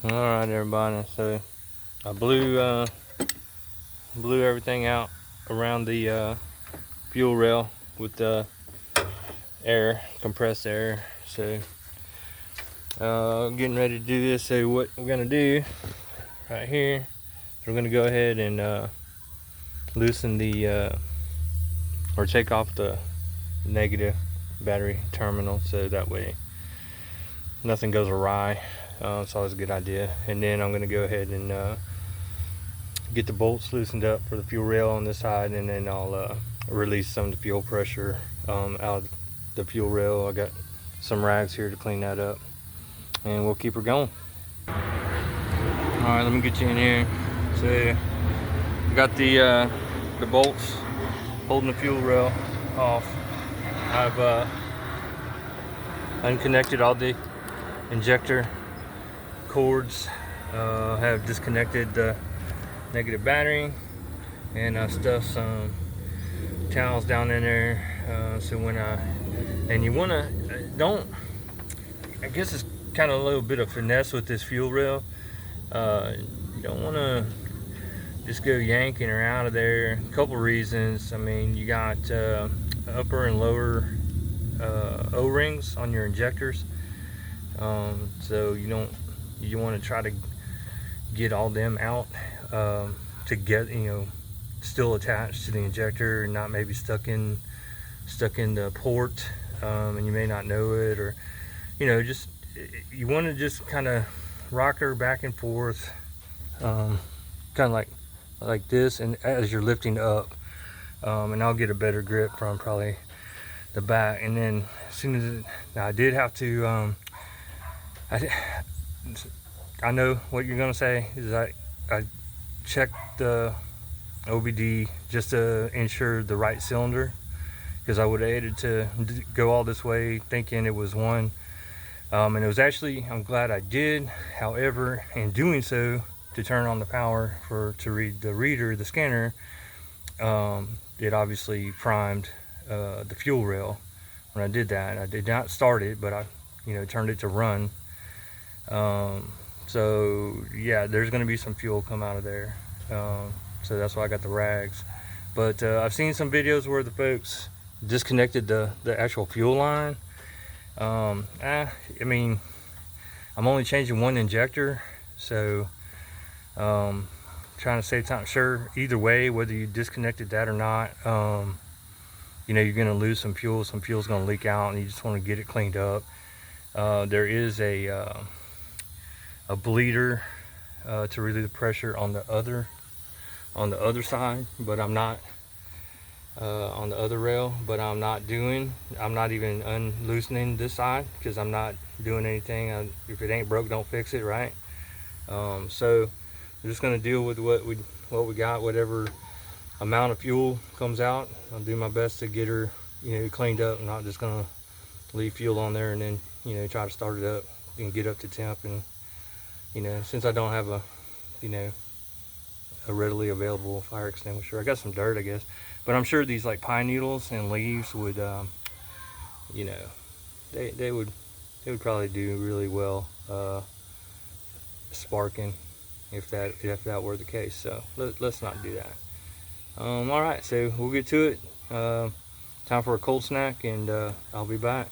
Alright everybody, so I blew everything out around the fuel rail with the air, compressed air. So getting ready to do this. So what we're gonna do right here is we're gonna go ahead and loosen the or take off the negative battery terminal, so that way nothing goes awry. It's always a good idea. And then I'm going to go ahead and get the bolts loosened up for the fuel rail on this side, and then I'll release some of the fuel pressure out of the fuel rail. I got some rags here to clean that up, and we'll keep her going. Alright, let me get you in here. So I got the bolts holding the fuel rail off. I've unconnected all the injector cords, have disconnected the negative battery, and I stuffed some towels down in there. So when you want to, I guess it's kind of a little bit of finesse with this fuel rail. You don't want to just go yanking her out of there. A couple reasons. I mean, you got upper and lower O-rings on your injectors, so you want to try to get all them out to get, still attached to the injector and not maybe stuck in the port, and you may not know it, or just you want to just kind of rock her back and forth, kind of like this, and as you're lifting up, and I'll get a better grip from probably the back. And then as soon as now I did have to I know what you're gonna say is I checked the OBD just to ensure the right cylinder, because I would have hated to go all this way thinking it was one, and it was actually, I'm glad I did. However, in doing so, to turn on the power to read the scanner, it obviously primed the fuel rail. When I did that, I did not start it, but I turned it to run. So yeah, there's going to be some fuel come out of there, so that's why I got the rags. But I've seen some videos where the folks disconnected the actual fuel line. I mean, I'm only changing one injector, so trying to save time. Sure, either way, whether you disconnected that or not, you're going to lose some fuel. Some fuel's going to leak out, and you just want to get it cleaned up. There is a bleeder to relieve the pressure on the other side, but I'm not on the other rail, but I'm not even unloosening this side, because I'm not doing anything. If it ain't broke, don't fix it, right? So we're just going to deal with what we got. Whatever amount of fuel comes out, I'll do my best to get her cleaned up. I'm not just going to leave fuel on there and then try to start it up and get up to temp. And since I don't have a readily available fire extinguisher, I got some dirt, I guess, but I'm sure these like pine needles and leaves would they would probably do really well sparking, if that were the case. So let's not do that. All right, so we'll get to it. Time for a cold snack, and I'll be back.